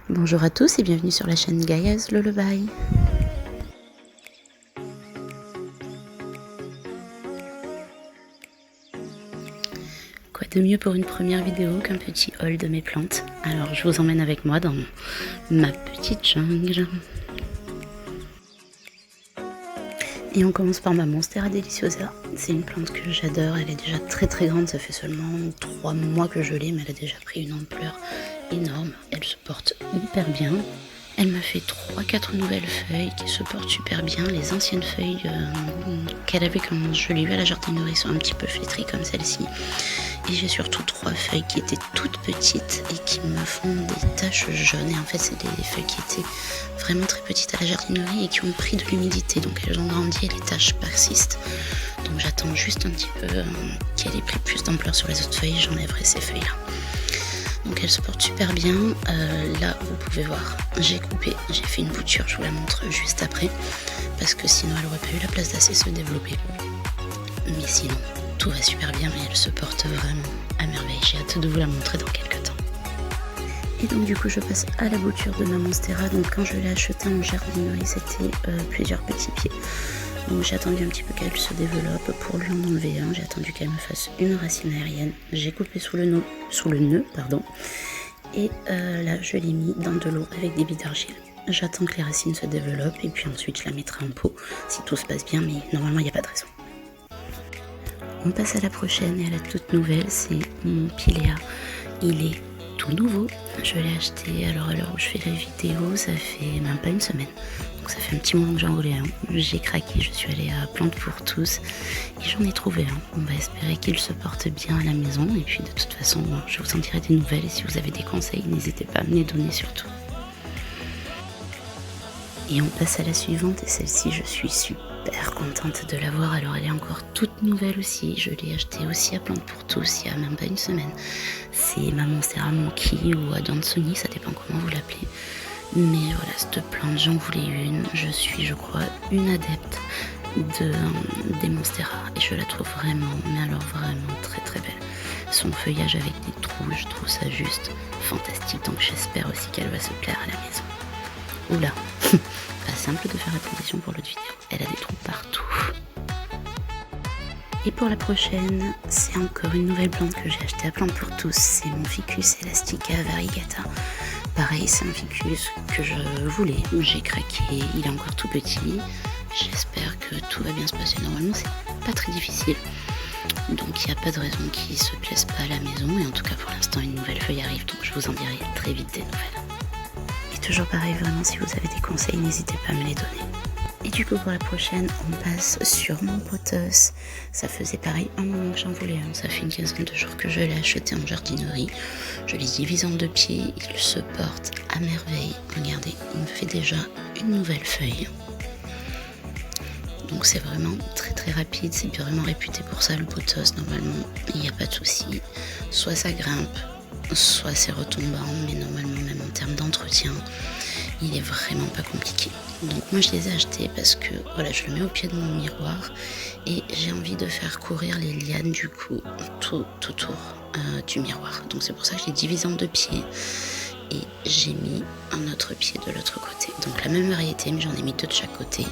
Bonjour à tous et bienvenue sur la chaîne Gaia's Lullaby. Quoi de mieux pour une première vidéo qu'un petit haul de mes plantes? Alors je vous emmène avec moi dans ma petite jungle. Et on commence par ma Monstera Deliciosa. C'est une plante que j'adore, elle est déjà très grande, ça fait seulement 3 mois que je l'ai, mais elle a déjà pris une ampleur énorme. Elle se porte hyper bien. Elle m'a fait 3-4 nouvelles feuilles qui se portent super bien. Les anciennes feuilles qu'elle avait quand je l'ai eu à la jardinerie sont un petit peu flétries comme celle-ci. Et j'ai surtout 3 feuilles qui étaient toutes petites et qui me font des taches jaunes. Et en fait, c'est des feuilles qui étaient vraiment très petites à la jardinerie et qui ont pris de l'humidité. Donc elles ont grandi et les taches persistent. Donc j'attends juste un petit peu qu'elle ait pris plus d'ampleur sur les autres feuilles. J'enlèverai ces feuilles-là. Donc elle se porte super bien. Là, vous pouvez voir, j'ai coupé, j'ai fait une bouture, je vous la montre juste après. Parce que sinon, elle n'aurait pas eu la place d'assez se développer. Mais sinon, tout va super bien et elle se porte vraiment à merveille. J'ai hâte de vous la montrer dans quelques temps. Et donc du coup, je passe à la bouture de ma Monstera. Donc quand je l'ai achetée en jardinerie, c'était plusieurs petits pieds. Donc j'ai attendu un petit peu qu'elle se développe pour lui en enlever un. J'ai attendu qu'elle me fasse une racine aérienne. J'ai coupé sous le nœud. Et là, je l'ai mis dans de l'eau avec des billes d'argile. J'attends que les racines se développent et puis ensuite je la mettrai en pot si tout se passe bien, mais normalement il n'y a pas de raison. On passe à la prochaine et à la toute nouvelle, c'est mon Pilea. Il est tout nouveau. Je l'ai acheté, alors à l'heure où je fais la vidéo, ça fait même pas une semaine. Donc ça fait un petit moment que j'en voulais un. J'ai craqué, je suis allée à Plantes pour tous et j'en ai trouvé un. On va espérer qu'il se porte bien à la maison et puis de toute façon, je vous en dirai des nouvelles et si vous avez des conseils, n'hésitez pas à me les donner surtout. Et on passe à la suivante et celle-ci je suis super contente de l'avoir. Alors elle est encore toute nouvelle aussi, je l'ai achetée aussi à Plantes pour tous il y a même pas une semaine. C'est ma Monstera Monkey ou Adansonii, ça dépend comment vous l'appelez. Mais voilà, cette plante j'en voulais une, je suis je crois une adepte des Monstera et je la trouve vraiment, mais alors vraiment très belle. Son feuillage avec des trous, je trouve ça juste fantastique, donc j'espère aussi qu'elle va se plaire à la maison. Oula, pas simple de faire la transition pour l'autre vidéo, elle a des trous partout. Et pour la prochaine, c'est encore une nouvelle plante que j'ai achetée à Plantes pour tous, c'est mon Ficus Elastica variegata. Pareil, c'est un ficus que je voulais, j'ai craqué, il est encore tout petit. J'espère que tout va bien se passer. Normalement, c'est pas très difficile. Donc, il n'y a pas de raison qu'il se plaise pas à la maison. Et en tout cas, pour l'instant, une nouvelle feuille arrive. Donc, je vous en dirai très vite des nouvelles. Et toujours pareil, vraiment, si vous avez des conseils, n'hésitez pas à me les donner. Et du coup, pour la prochaine, on passe sur mon pothos. Ça faisait pareil un moment que j'en voulais un. Ça fait une quinzaine de jours que je l'ai acheté en jardinerie. Je l'ai divisé en 2 pieds. Il se porte à merveille. Regardez, il me fait déjà une nouvelle feuille. Donc c'est vraiment très rapide, c'est vraiment réputé pour ça le pothos. Normalement il n'y a pas de souci, soit ça grimpe, soit c'est retombant, mais normalement même en termes d'entretien, il est vraiment pas compliqué. Donc moi je les ai achetés parce que voilà, je le mets au pied de mon miroir et j'ai envie de faire courir les lianes du coup tout autour du miroir. Donc c'est pour ça que je l'ai divisé en 2 pieds. Et j'ai mis un autre pied de l'autre côté. Donc la même variété, mais j'en ai mis 2 de chaque côté.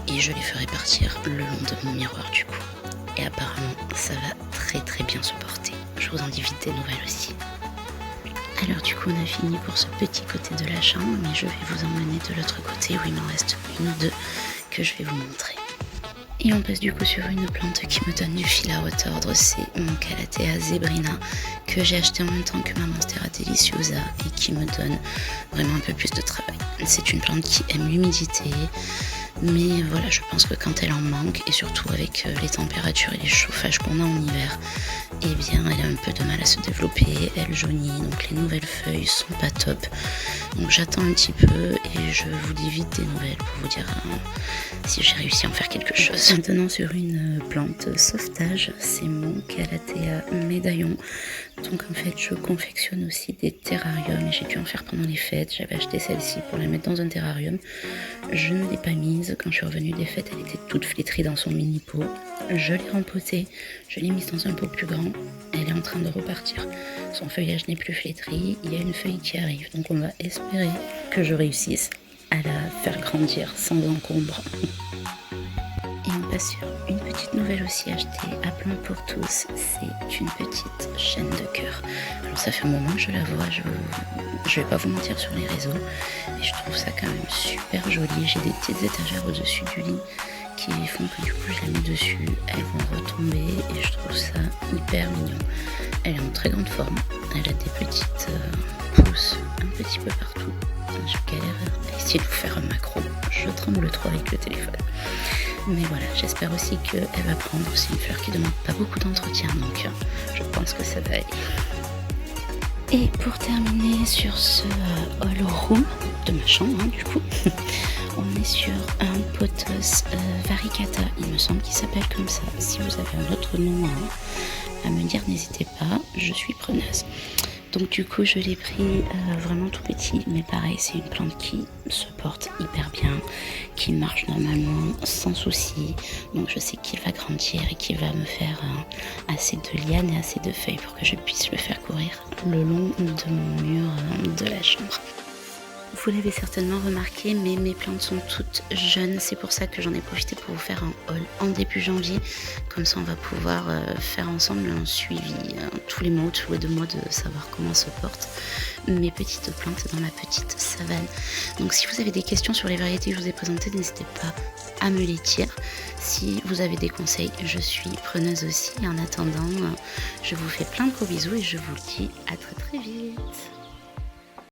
Et je les ferai partir le long de mon miroir du coup. Et apparemment, ça va très bien se porter. Je vous en dis vite des nouvelles aussi. Alors du coup, on a fini pour ce petit côté de la chambre, mais je vais vous emmener de l'autre côté où il m'en reste une ou 2 que je vais vous montrer. Et on passe du coup sur une plante qui me donne du fil à retordre, c'est mon Calathea zebrina que j'ai acheté en même temps que ma Monstera Deliciosa et qui me donne vraiment un peu plus de travail. C'est une plante qui aime l'humidité, mais voilà, je pense que quand elle en manque, et surtout avec les températures et les chauffages qu'on a en hiver, eh bien elle a un peu de mal à se développer, elle jaunit, donc les nouvelles feuilles sont pas top. Donc j'attends un petit peu et je vous dis vite des nouvelles pour vous dire si j'ai réussi à en faire quelque chose. Maintenant sur une plante sauvetage, c'est mon Calathea médaillon. Donc en fait je confectionne aussi des terrariums et j'ai dû en faire pendant les fêtes. J'avais acheté celle-ci pour la mettre dans un terrarium. Je ne l'ai pas mise. Quand je suis revenue des fêtes, elle était toute flétrie dans son mini pot. je l'ai rempotée, je l'ai mise dans un pot plus grand, elle est en train de repartir. Son feuillage n'est plus flétri, il y a une feuille qui arrive, donc on va espérer que je réussisse à la faire grandir sans encombre. Et on passe sur une petite nouvelle aussi achetée à Plantes pour tous, c'est une petite chaîne de cœur. Alors ça fait un moment que je la vois, je vais pas vous mentir sur les réseaux, mais je trouve ça quand même super joli. J'ai des petites étagères au-dessus du lit qui font que du coup je la mets dessus, elles vont retomber et je trouve ça hyper mignon. Elle est en très grande forme, elle a des petites pousses un petit peu partout. Je galère à essayer de vous faire un macro, je tremble trop avec le téléphone. Mais voilà, j'espère aussi qu'elle va prendre. C'est une fleur qui demande pas beaucoup d'entretien, donc je pense que ça va aller. Et pour terminer sur ce hall room de ma chambre, du coup, on est sur un pothos varicata, il me semble qu'il s'appelle comme ça. Si vous avez un autre nom à me dire, n'hésitez pas, je suis preneuse. Donc du coup je l'ai pris vraiment tout petit, mais pareil c'est une plante qui se porte hyper bien, qui marche normalement sans souci, donc je sais qu'il va grandir et qu'il va me faire assez de lianes et assez de feuilles pour que je puisse le faire courir le long de mon mur de la chambre. Vous l'avez certainement remarqué, mais mes plantes sont toutes jeunes. C'est pour ça que j'en ai profité pour vous faire un haul en début janvier. Comme ça, on va pouvoir faire ensemble un suivi tous les mois, tous les 2 mois, de savoir comment se portent mes petites plantes dans ma petite savane. Donc si vous avez des questions sur les variétés que je vous ai présentées, n'hésitez pas à me les dire. Si vous avez des conseils, je suis preneuse aussi. En attendant, je vous fais plein de gros bisous et je vous dis à très très vite.